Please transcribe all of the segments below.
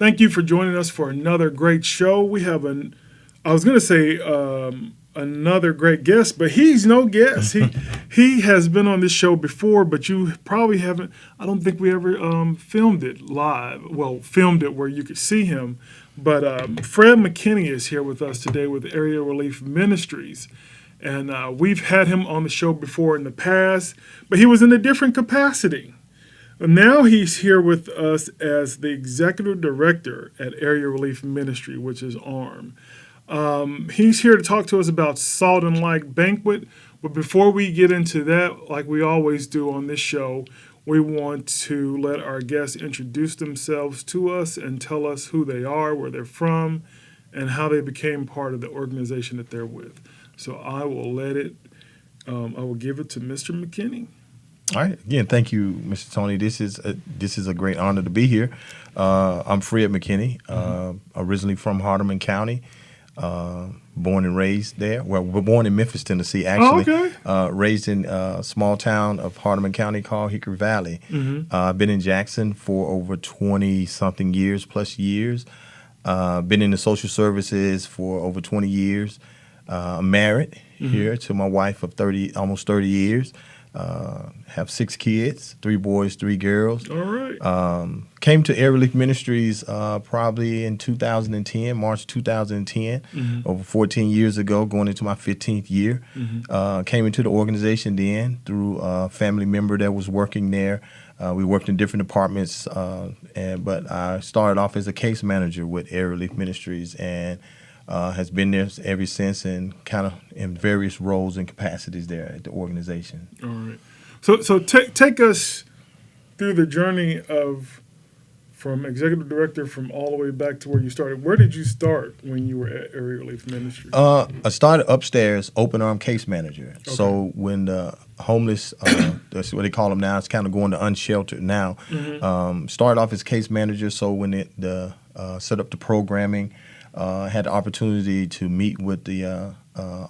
Thank you for joining us for another great show. We have I was going to say another great guest, but he's no guest. He has been on this show before, but you probably haven't. I don't think we ever filmed it live. Well, filmed it where you could see him. But Fred McKinnie is here with us today with Area Relief Ministries. And we've had him on the show before in the past, but he was in a different capacity. Now he's here with us as the executive director at Area Relief Ministry, which is ARM. He's here to talk to us about Salt Light Banquet. But before we get into that, like we always do on this show, we want to let our guests introduce themselves to us and tell us who they are, where they're from, and how they became part of the organization that they're with. So I will I will give it to Mr. McKinney. All right. Again, thank you, Mr. Tony. This is a great honor to be here. I'm Fred McKinney, originally from Hardeman County, born and raised there. Well, we're born in Memphis, Tennessee, actually. Oh, okay. Raised in a small town of Hardeman County called Hickory Valley. I've been in Jackson for over 20-something years. Been in the social services for over 20 years. Married here to my wife of almost 30 years. Have 6 kids, 3 boys, 3 girls. All right. Came to Area Relief Ministries probably in 2010, March 2010, over 14 years ago, going into my 15th year. Came into the organization then through a family member that was working there. We worked in different departments, but I started off as a case manager with Area Relief Ministries and has been there ever since and kind of in various roles and capacities there at the organization. All right. So take us through the journey from executive director from all the way back to where you started. Where did you start when you were at Area Relief Ministries? I started upstairs, open arm case manager. Okay. So when the homeless, that's what they call them now, it's kind of going to unsheltered now. Started off as case manager. So when set up the programming, had the opportunity to meet with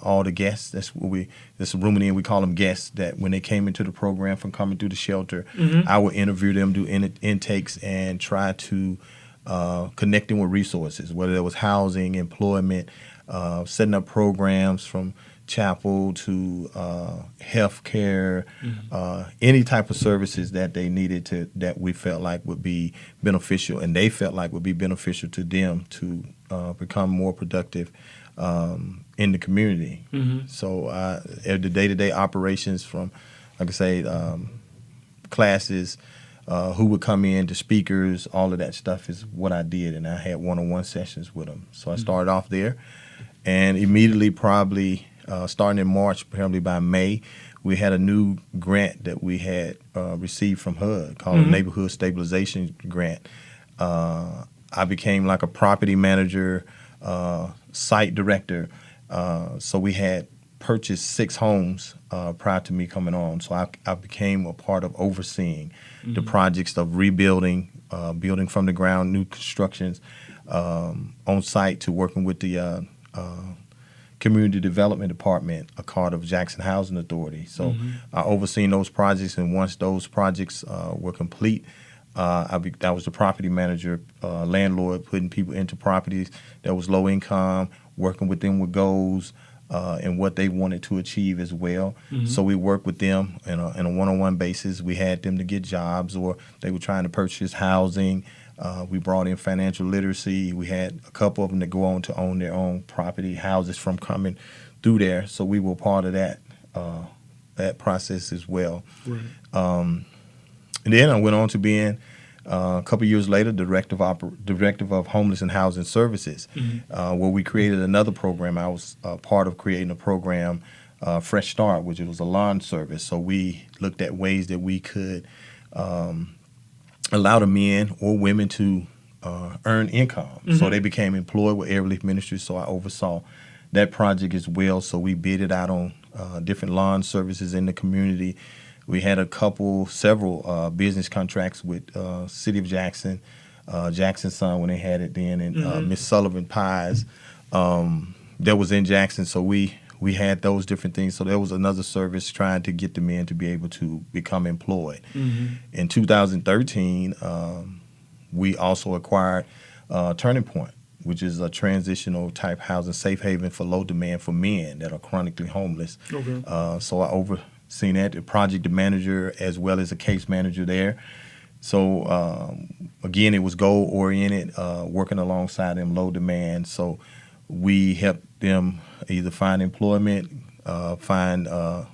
all the guests. That's rooming in. We call them guests. That when they came into the program from coming through the shelter, I would interview them, do intakes, and try to connect them with resources, whether it was housing, employment, setting up programs from chapel to health care, any type of services that they needed that we felt like would be beneficial, and they felt like would be beneficial to them to become more productive in the community. So the day-to-day operations from, like I say, classes, who would come in, the speakers, all of that stuff is what I did, and I had one-on-one sessions with them. So I started off there, and immediately probably starting in March, probably by May, we had a new grant that we had received from HUD called a Neighborhood Stabilization Grant. I became like a property manager, site director. So we had purchased 6 homes prior to me coming on. So I became a part of overseeing the projects of rebuilding, building from the ground, new constructions on site, to working with the Community Development Department, a part of Jackson Housing Authority. So I overseen those projects, and once those projects were complete, I was the property manager, landlord, putting people into properties that was low income, working with them with goals and what they wanted to achieve as well. So we worked with them in a one-on-one basis. We had them to get jobs, or they were trying to purchase housing. We brought in financial literacy. We had a couple of them that go on to own their own property, houses from coming through there. So we were part of that process as well. Right. And then I went on to being, a couple years later, director of Homeless and Housing Services, where we created another program. I was part of creating a program, Fresh Start, which was a lawn service. So we looked at ways that we could allow the men or women to earn income. So they became employed with Area Relief Ministries, so I oversaw that project as well. So we bid it out on different lawn services in the community. We had several business contracts with City of Jackson, Jackson Sun when they had it then, and Miss Sullivan Pies that was in Jackson. So we had those different things. So there was another service trying to get the men to be able to become employed. In 2013, we also acquired Turning Point, which is a transitional type housing safe haven for low demand for men that are chronically homeless. Okay. So I overseen that, the project manager as well as a case manager there. So again, it was goal oriented, working alongside them, low demand. So we helped them either find employment, apply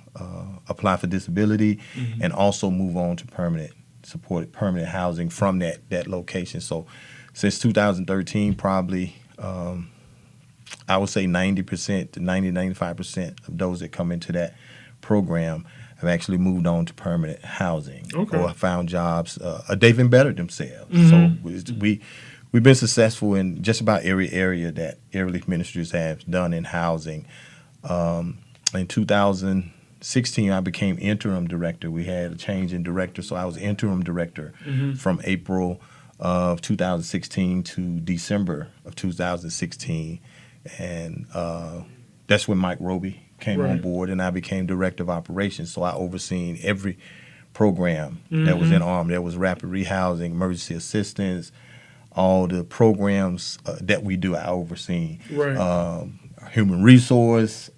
for disability, and also move on to supported permanent housing from that location. So since 2013, probably I would say 90% to 95% of those that come into that program have actually moved on to permanent housing or found jobs. They've been bettered themselves. So we've been successful in just about every area that Area Relief Ministries has done in housing. In 2016, I became interim director. We had a change in director, so I was interim director from April of 2016 to December of 2016. And that's when Mike Roby came on board, and I became director of operations. So I overseen every program that was in ARM. There was rapid rehousing, emergency assistance, all the programs that we do, I overseen. Human resource,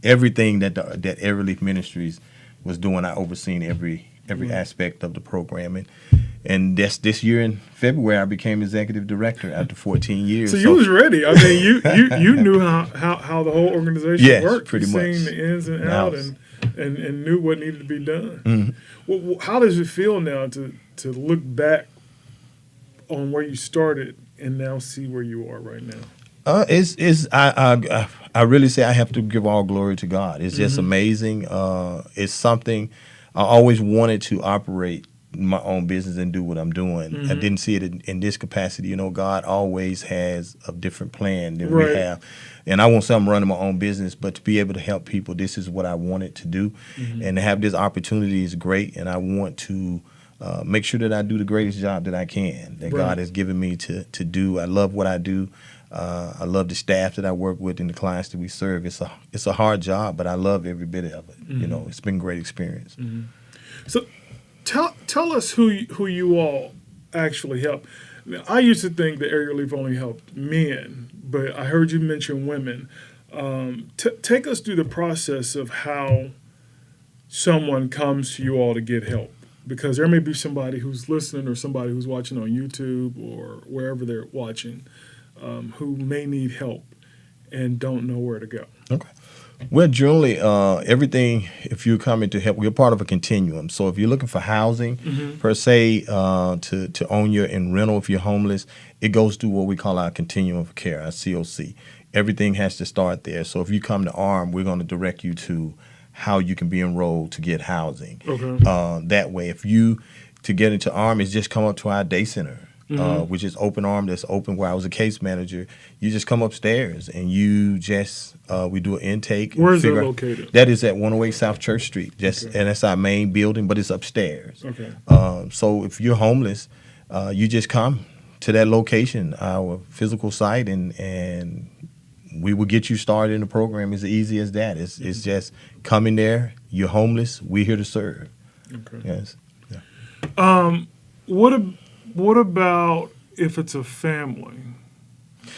everything that Area Relief Ministries was doing, I overseen every aspect of the programming. And this year in February, I became executive director after 14 years. So you was ready. I mean, you knew how the whole organization worked. Pretty much. Seen the ins and outs and knew what needed to be done. Well, how does it feel now to look back on where you started and now see where you are right now? I really say I have to give all glory to God. It's just amazing. It's something I always wanted to operate my own business and do what I'm doing. I didn't see it in this capacity. You know, God always has a different plan than we have. And I won't say I'm running my own business, but to be able to help people, this is what I wanted to do. And to have this opportunity is great. And I want to make sure that I do the greatest job that I can, that God has given me to do. I love what I do. I love the staff that I work with and the clients that we serve. It's a hard job, but I love every bit of it. You know, it's been a great experience. So tell us who you all actually help. Now, I used to think that Area Relief only helped men, but I heard you mention women. Take us through the process of how someone comes to you all to get help, because there may be somebody who's listening or somebody who's watching on YouTube or wherever they're watching who may need help and don't know where to go. Okay. Well, generally, everything, if you're coming to help, we're part of a continuum. So if you're looking for housing, per se, to own your in rental if you're homeless, it goes through what we call our continuum of care, our COC. Everything has to start there. So if you come to ARM, we're going to direct you to how you can be enrolled to get housing. That way, to get into ARM is just come up to our day center. Which is open ARM, that's open where I was a case manager. You just come upstairs and you just, we do an intake. Where is that located? That is at 108 South Church Street. And that's our main building, but it's upstairs. So if you're homeless, you just come to that location, our physical site, and we will get you started in the program as easy as that. It's just come in there, you're homeless, we're here to serve. Yes. Yeah. What about if it's a family?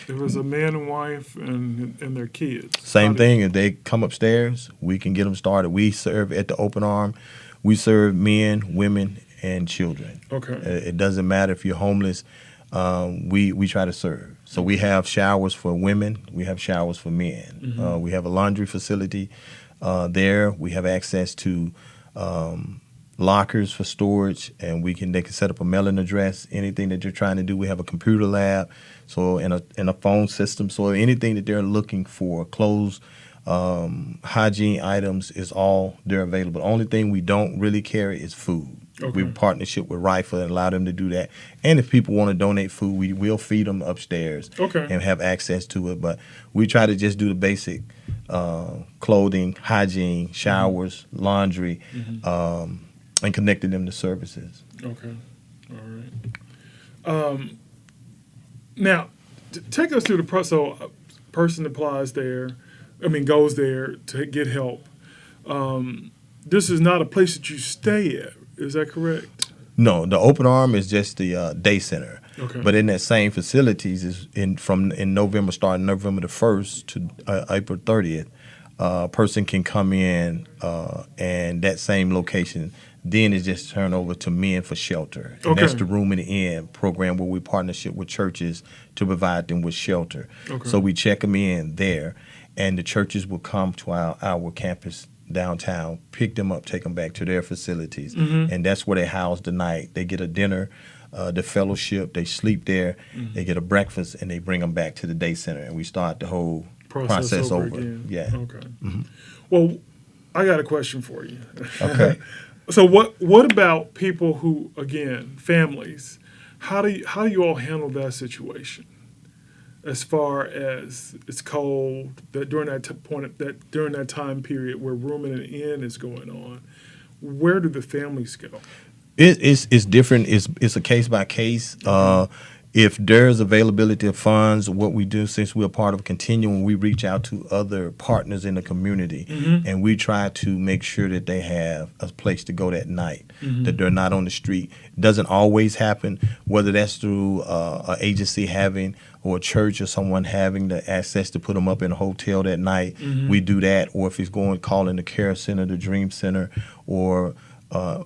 If it's a man and wife and their kids? Same thing. If they come upstairs, we can get them started. We serve at the open ARM. We serve men, women, and children. It doesn't matter if you're homeless. We try to serve. So we have showers for women. We have showers for men. We have a laundry facility there. We have access to lockers for storage, and they can set up a mailing address. Anything that you're trying to do, we have a computer lab, so in a phone system. So anything that they're looking for, clothes, hygiene items, is all they're available. The only thing we don't really carry is food. We have a partnership with Rifle and allow them to do that. And if people want to donate food, we will feed them upstairs and have access to it. But we try to just do the basic clothing, hygiene, showers, laundry, and connected them to services. Okay. All right. Now, take us through the process. So a person goes there to get help. This is not a place that you stay at. Is that correct? No, the open ARM is just the day center. Okay. But in that same facilities is in November, starting November the 1st to April 30th, a person can come in and that same location then is just turned over to Men for Shelter. And Okay. that's the Room in the Inn program where we partnership with churches to provide them with shelter. Okay. So we check them in there, and the churches will come to our campus downtown, pick them up, take them back to their facilities. And that's where they house the night. They get a dinner, the fellowship, they sleep there, they get a breakfast, and they bring them back to the day center. And we start the whole process over. again. Yeah. Okay. Well, I got a question for you. Okay. So what about people who, again, families? How do you all handle that situation? As far as it's cold, that during that time period where rooming in an inn is going on, where do the families go? It's different. It's a case by case. If there's availability of funds, what we do, since we're part of a continuum, we reach out to other partners in the community, and we try to make sure that they have a place to go that night, that they're not on the street. It doesn't always happen, whether that's through an agency having or a church or someone having the access to put them up in a hotel that night. We do that, or if it's calling the care center, the Dream Center, or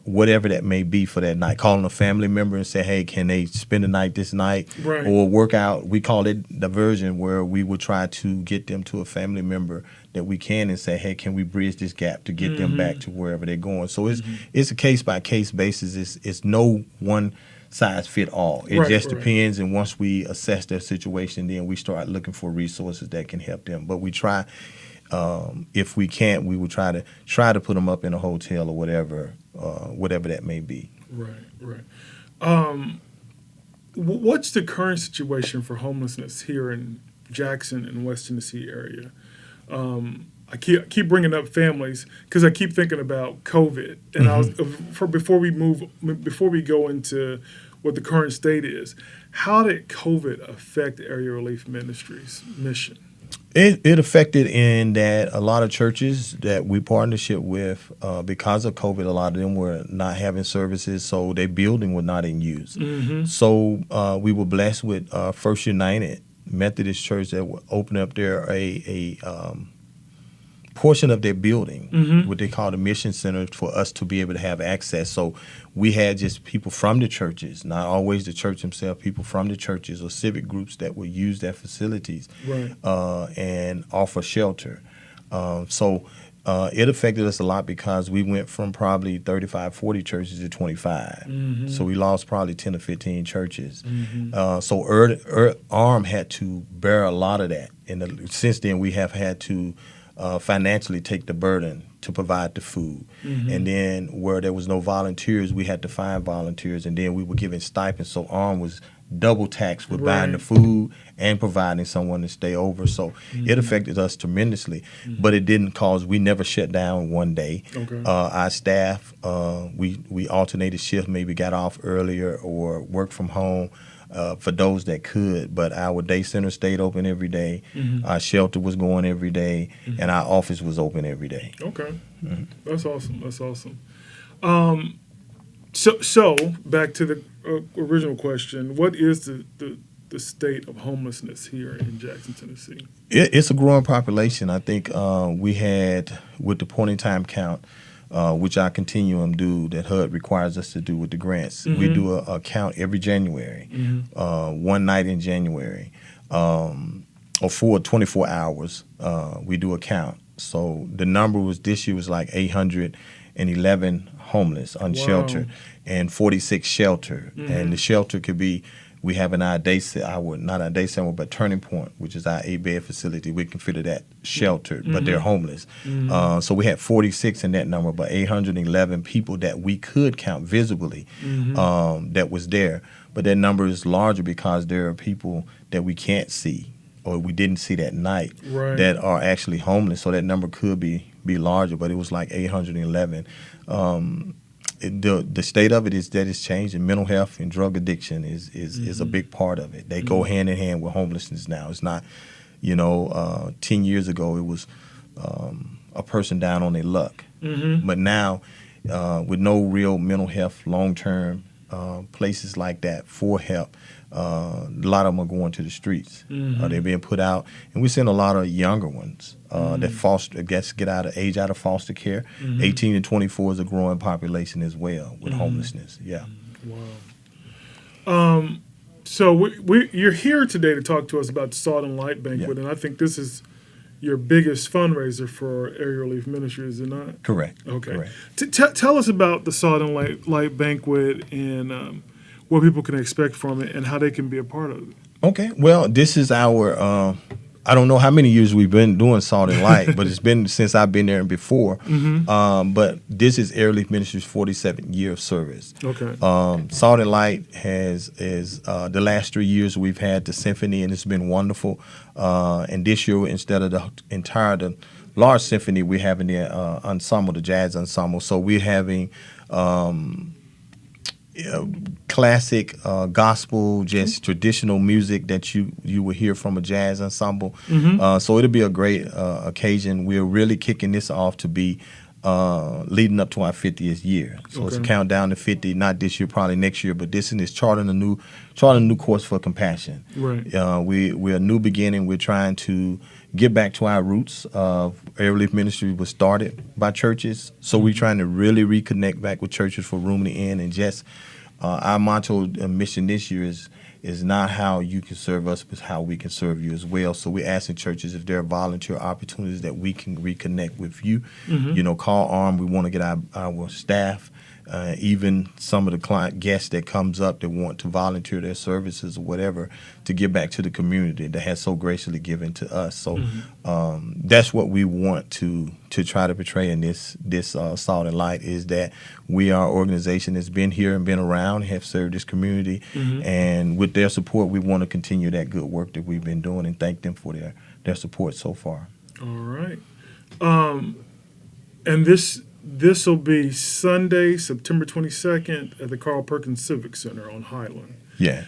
whatever that may be for that night, calling a family member and say, hey, can they spend the night this night? Right. Or work out, we call it diversion, where we would try to get them to a family member that we can and say, hey, can we bridge this gap to get them back to wherever they're going? So it's a case-by-case basis. It's no one size fit all. It just depends, and once we assess their situation, then we start looking for resources that can help them. But we try, if we can't, we would try to put them up in a hotel or whatever that may be. Right. What's the current situation for homelessness here in Jackson and West Tennessee area? I keep bringing up families because I keep thinking about COVID, and before we go into what the current state is, how did COVID affect Area Relief Ministries' mission? It affected in that a lot of churches that we partnership with, because of COVID, a lot of them were not having services, so their building was not in use. So we were blessed with First United Methodist Church that would open up there a portion of their building, what they call the mission center, for us to be able to have access. So we had just people from the churches, not always the church themselves, people from the churches or civic groups that would use their facilities and offer shelter. So it affected us a lot because we went from probably 35, 40 churches to 25. So we lost probably 10 or 15 churches. So ARM had to bear a lot of that. And since then, we have had to financially take the burden to provide the food. And then where there was no volunteers, we had to find volunteers, and then we were giving stipends. So ARM was double taxed with buying the food and providing someone to stay over. So it affected us tremendously, but it didn't cause, we never shut down one day. Our staff, we alternated shift, maybe got off earlier or worked from home. For those that could, but our day center stayed open every day. Our shelter was going every day, and our office was open every day. Okay, that's awesome. So back to the original question: what is the state of homelessness here in Jackson, Tennessee? It's a growing population. I think we had, with the point in time count, which our continuum do that HUD requires us to do with the grants. We do a count every January, one night in January, or for 24 hours, we do a count. So the number this year was like 811 homeless, unsheltered, and 46 sheltered. And the shelter could be, we have in our not our day center, but Turning Point, which is our 8-bed facility. We consider that sheltered, but they're homeless. So we had 46 in that number, but 811 people that we could count visibly that was there. But that number is larger because there are people that we can't see or we didn't see that night that are actually homeless. So that number could be larger, but it was like 811. The state of it is that it's changed, and mental health and drug addiction is a big part of it. They go hand in hand with homelessness now. It's not, 10 years ago it was a person down on their luck. But now, with no real mental health long-term places like that for help, a lot of them are going to the streets. Mm-hmm. They're being put out, and we're seeing a lot of younger ones that get out of foster care. 18 to 24 is a growing population as well with homelessness. Yeah. Wow. So you're here today to talk to us about the Salt and Light Banquet, and I think this is your biggest fundraiser for Area Relief Ministries, is it not? Correct. Okay. Correct. Tell us about the Salt and Light Banquet and what people can expect from it and how they can be a part of it. Okay. Well, this is our. I don't know how many years we've been doing Salt and Light, but it's been since I've been there and before. But this is Area Relief Ministries' 47th year of service. Okay. Salt and Light is the last 3 years we've had the symphony, and it's been wonderful. And this year, instead of the large symphony, we're having the ensemble, the jazz ensemble. So we're having classic gospel, just traditional music that you will hear from a jazz ensemble. So it'll be a great occasion. We're really kicking this off to be leading up to our 50th year. So it's a countdown to 50, not this year, probably next year, but this is charting a new course for compassion. Right. We're a new beginning. We're trying to get back to our roots. Area Relief Ministry was started by churches, so we're trying to really reconnect back with churches for room to end. And just our motto and mission this year is not how you can serve us, but how we can serve you as well. So we're asking churches if there are volunteer opportunities that we can reconnect with you. Call ARM. We want to get our staff, even some of the client guests that comes up that want to volunteer their services or whatever to give back to the community that has so graciously given to us. So that's what we want to try to portray in this Salt and Light, is that we are an organization that's been here and been around, have served this community, and with their support, we want to continue that good work that we've been doing and thank them for their support so far. All right. And this will be Sunday, September 22nd at the Carl Perkins Civic Center on Highland. Yeah.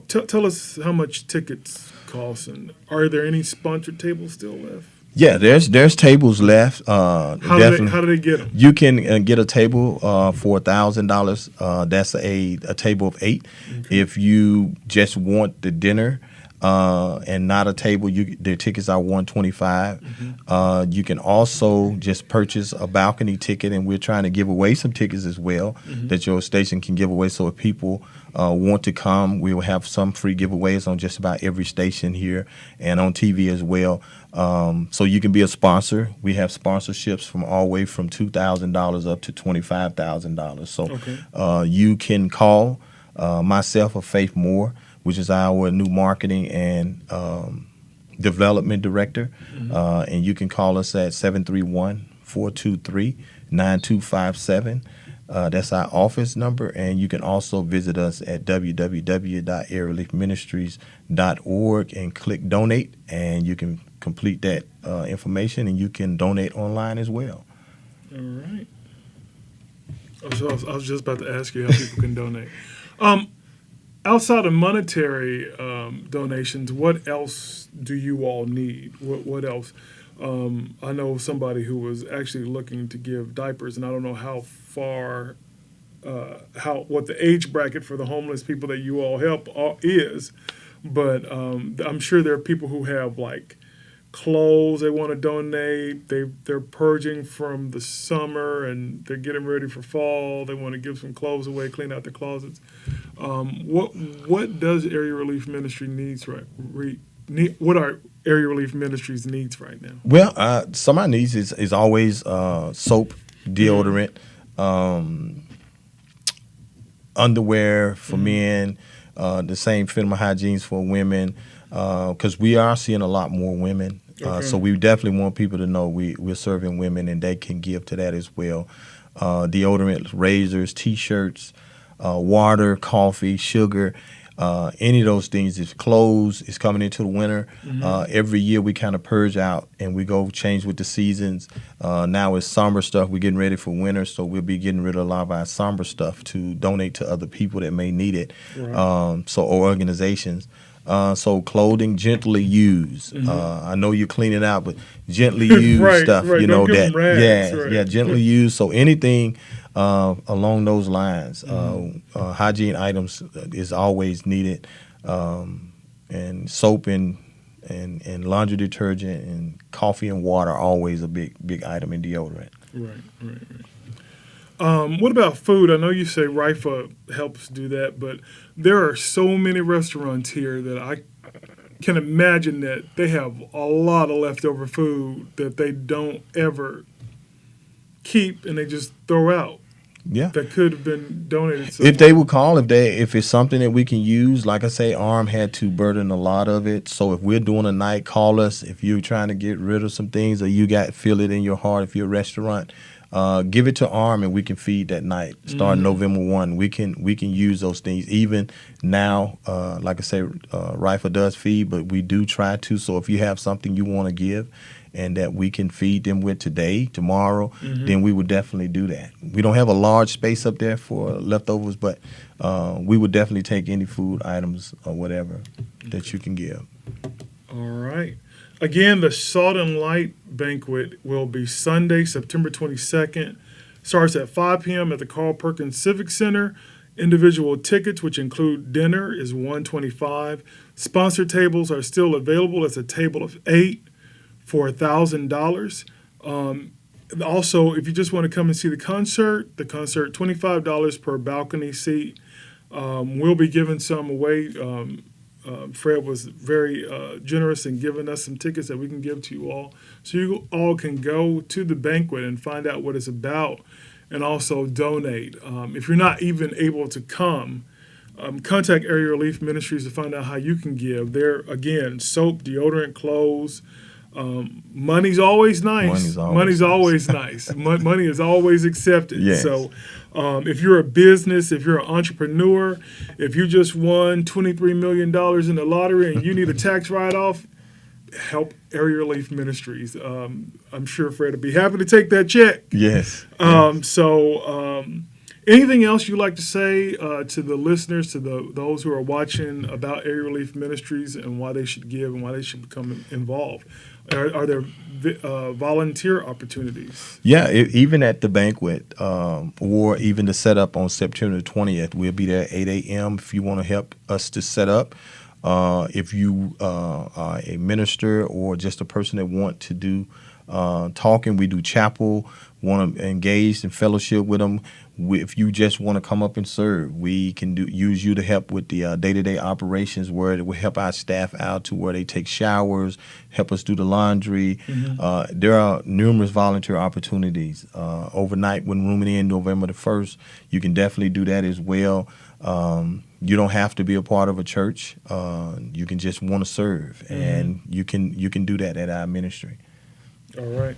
Tell us how much tickets cost, and are there any sponsored tables still left? Yeah, there's tables left. How do they get them? You can get a table for $1,000. That's a table of 8. Okay. If you just want the dinner and not a table, their tickets are $125. You can also just purchase a balcony ticket, and we're trying to give away some tickets as well that your station can give away. So if people want to come, we will have some free giveaways on just about every station here and on TV as well. So you can be a sponsor. We have sponsorships from all the way from $2,000 up to $25,000. So you can call myself or Faith Moore, which is our new marketing and development director. And you can call us at 731-423-9257. That's our office number. And you can also visit us at www.areareliefministries.org and click donate, and you can complete that information, and you can donate online as well. All right. I was just about to ask you how people can donate. Outside of monetary donations, what else do you all need? What else? I know somebody who was actually looking to give diapers, and I don't know how far, what the age bracket for the homeless people that you all help is, but I'm sure there are people who have like clothes they want to donate. They're purging from the summer and they're getting ready for fall. They want to give some clothes away, clean out their closets. What does Area Relief Ministry needs what are Area Relief Ministries needs right now? Well, some of our needs is always soap, deodorant, underwear for men, the same feminine hygienes for women, because we are seeing a lot more women. So we definitely want people to know we're serving women, and they can give to that as well. Deodorant, razors, T-shirts, water, coffee, sugar, any of those things. If clothes is coming into the winter, every year we kind of purge out and we go change with the seasons. Now it's summer stuff. We're getting ready for winter, so we'll be getting rid of a lot of our summer stuff to donate to other people that may need it. Right. Or organizations. So clothing gently used. I know you clean it out, but gently used stuff. Right. You know that. Gently used. So anything along those lines. Hygiene items is always needed, and soap and laundry detergent and coffee and water are always a big item in deodorant. Right. What about food? I know you say RIFA helps do that, but there are so many restaurants here that I can imagine that they have a lot of leftover food that they don't ever keep and they just throw out. Yeah, that could have been donated. If they would call, if it's something that we can use, like I say, ARM had to burden a lot of it. So if we're doing a night, call us. If you're trying to get rid of some things or you feel it in your heart, if you're a restaurant, give it to ARM and we can feed that night. Starting November 1, we can use those things. Even now, like I say, RIFA does feed, but we do try to. So if you have something you want to give and that we can feed them with today, tomorrow, then we would definitely do that. We don't have a large space up there for leftovers, but we would definitely take any food items or whatever that you can give. All right. Again, the Salt and Light Banquet will be Sunday, September 22nd. Starts at 5 p.m. at the Carl Perkins Civic Center. Individual tickets, which include dinner, is $125. Sponsor tables are still available. It's a table of 8 for $1,000. Also, if you just want to come and see the concert, $25 per balcony seat. We'll be giving some away. Fred was very generous in giving us some tickets that we can give to you all. So you all can go to the banquet and find out what it's about and also donate. If you're not even able to come, contact Area Relief Ministries to find out how you can give. There, again, soap, deodorant, clothes. Money's always nice. Money's always nice. Money is always accepted. Yes. So if you're a business, if you're an entrepreneur, if you just won $23 million in the lottery and you need a tax write-off, help Area Relief Ministries. I'm sure Fred would be happy to take that check. Yes. Anything else you'd like to say to the listeners, to those who are watching about Area Relief Ministries and why they should give and why they should become involved? Are there volunteer opportunities? Yeah, even at the banquet or even the setup on September 20th, we'll be there at 8 a.m. if you want to help us to set up. If you are a minister or just a person that want to do talking, we do chapel, want to engage in fellowship with them. If you just want to come up and serve, we can use you to help with the day-to-day operations where it will help our staff out to where they take showers, help us do the laundry. There are numerous volunteer opportunities. Overnight when rooming in November the 1st, you can definitely do that as well. You don't have to be a part of a church. You can just want to serve, and you can do that at our ministry. All right.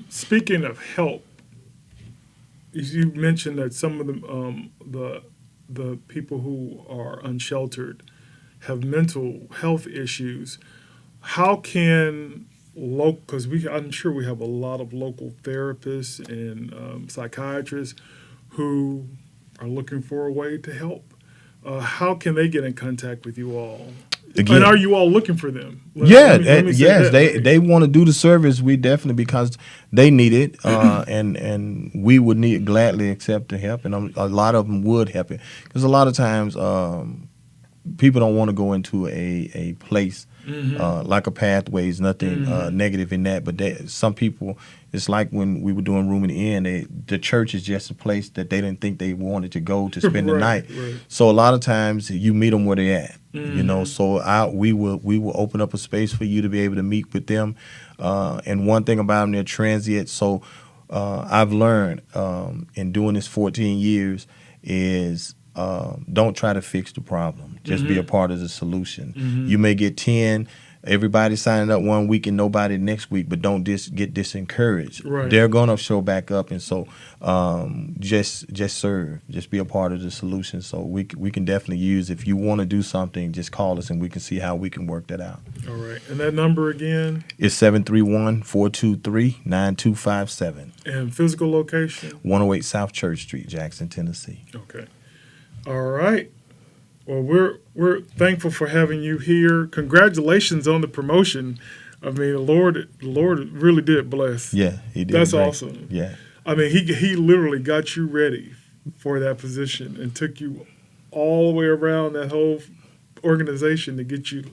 Speaking of help, you mentioned that some of the people who are unsheltered have mental health issues. How can because I'm sure we have a lot of local therapists and psychiatrists who are looking for a way to help. How can they get in contact with you all? Again, and are you all looking for them? Yes, they want to do the service. We definitely, because they need it, and we would gladly accept the help, and a lot of them would help it, because a lot of times people don't want to go into a place like a Pathways, nothing negative in that, but some people, it's like when we were doing Room in the Inn, the church is just a place that they didn't think they wanted to go to spend the night. Right. So a lot of times you meet them where they're at. You know, so we will open up a space for you to be able to meet with them. And one thing about them, they're transient. So I've learned in doing this 14 years is don't try to fix the problem. Just be a part of the solution. You may get 10. Everybody signing up one week and nobody next week, but don't get disencouraged. Right. They're gonna show back up, and so just serve, just be a part of the solution. So we can definitely use, if you want to do something, just call us and we can see how we can work that out. All right, and that number again? It's 731-423-9257. And physical location? 108 South Church Street, Jackson, Tennessee. Okay. All right. Well, we're thankful for having you here. Congratulations on the promotion. I mean, the Lord really did bless. Yeah, He did. That's great. Awesome. Yeah. I mean, he literally got you ready for that position and took you all the way around that whole organization to get you.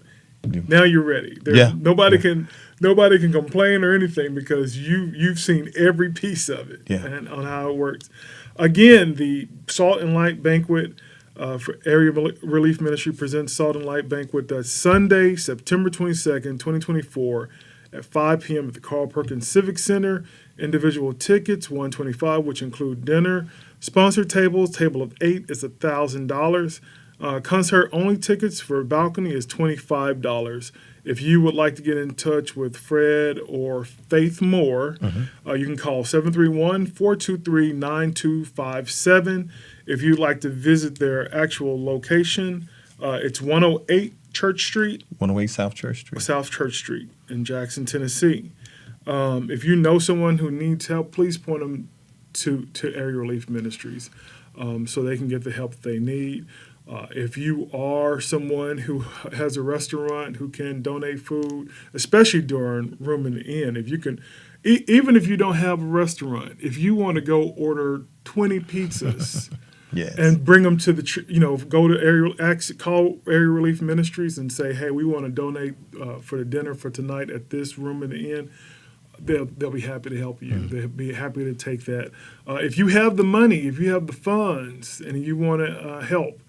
Now you're ready. Nobody can complain or anything because you've seen every piece of it and on how it works. Again, the Salt and Light Banquet for Area Relief Ministry presents Salt and Light Banquet. That's Sunday, September 22nd, 2024 at 5 p.m. at the Carl Perkins Civic Center. Individual tickets, $125, which include dinner. Sponsored tables, table of 8 is $1,000. Concert only tickets for balcony is $25. If you would like to get in touch with Fred or Faith Moore, you can call 731-423-9257. If you'd like to visit their actual location, it's 108 Church Street. 108 South Church Street. South Church Street in Jackson, Tennessee. If you know someone who needs help, please point them to Area Relief Ministries so they can get the help they need. If you are someone who has a restaurant who can donate food, especially during Room in the Inn, if you can, even if you don't have a restaurant, if you want to go order 20 pizzas and bring them to go to call Area Relief Ministries and say, hey, we want to donate for the dinner for tonight at this Room in the Inn. They'll be happy to help you. They'll be happy to take that. If you have the money, if you have the funds, and you want to help,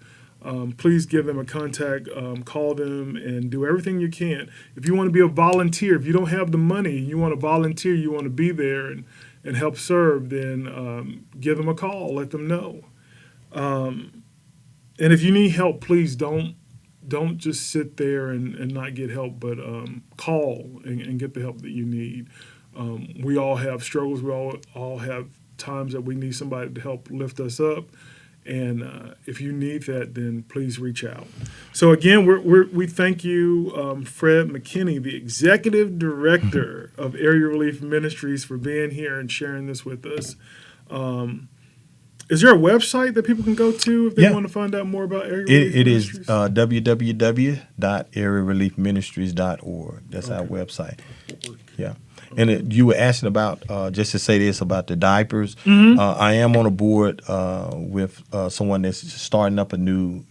please give them a contact, call them, and do everything you can. If you want to be a volunteer, if you don't have the money, you want to volunteer, you want to be there and help serve, then give them a call, let them know. And if you need help, please don't just sit there and not get help, but call and get the help that you need. We all have struggles. We all have times that we need somebody to help lift us up. And if you need that, then please reach out. So again, we thank you, Fred McKinnie, the Executive Director of Area Relief Ministries, for being here and sharing this with us. Is there a website that people can go to if they want to find out more about Area Relief Ministries? It is www.areareliefministries.org. That's our website. Yeah. And you were asking about, just to say this about the diapers. I am on a board with someone that's starting up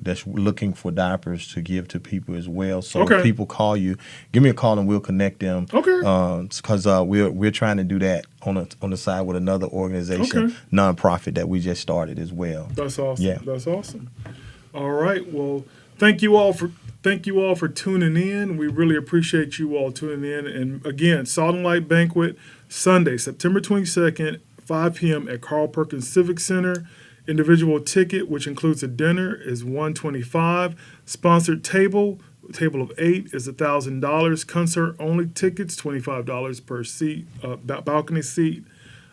that's looking for diapers to give to people as well. So if people call you, give me a call and we'll connect them. Because we're trying to do that on the side with another organization, nonprofit that we just started as well. That's awesome. Yeah. That's awesome. All right. Well, thank you all for tuning in. We really appreciate you all tuning in. And again, Salt and Light Banquet, Sunday, September 22nd, 5 p.m. at Carl Perkins Civic Center. Individual ticket, which includes a dinner, is $125. Sponsored table of 8 is $1,000. Concert only tickets, $25 per seat, balcony seat.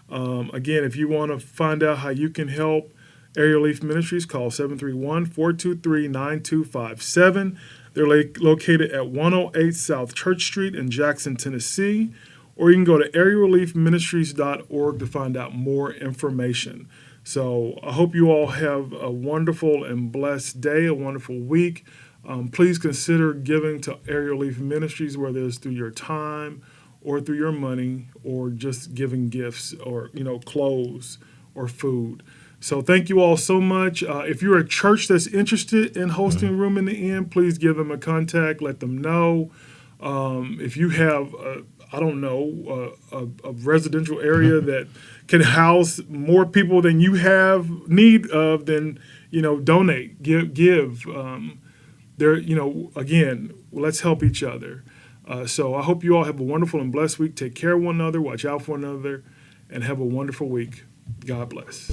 Again, if you want to find out how you can help Area Relief Ministries, call 731-423-9257. They're located at 108 South Church Street in Jackson, Tennessee. Or you can go to areareliefministries.org to find out more information. So I hope you all have a wonderful and blessed day, a wonderful week. Please consider giving to Area Relief Ministries, whether it's through your time or through your money or just giving gifts or clothes or food. So thank you all so much. If you're a church that's interested in hosting Room in the Inn, please give them a contact. Let them know. If you have, a residential area that can house more people than you have need of, then donate, give. Again, let's help each other. So I hope you all have a wonderful and blessed week. Take care of one another. Watch out for one another, and have a wonderful week. God bless.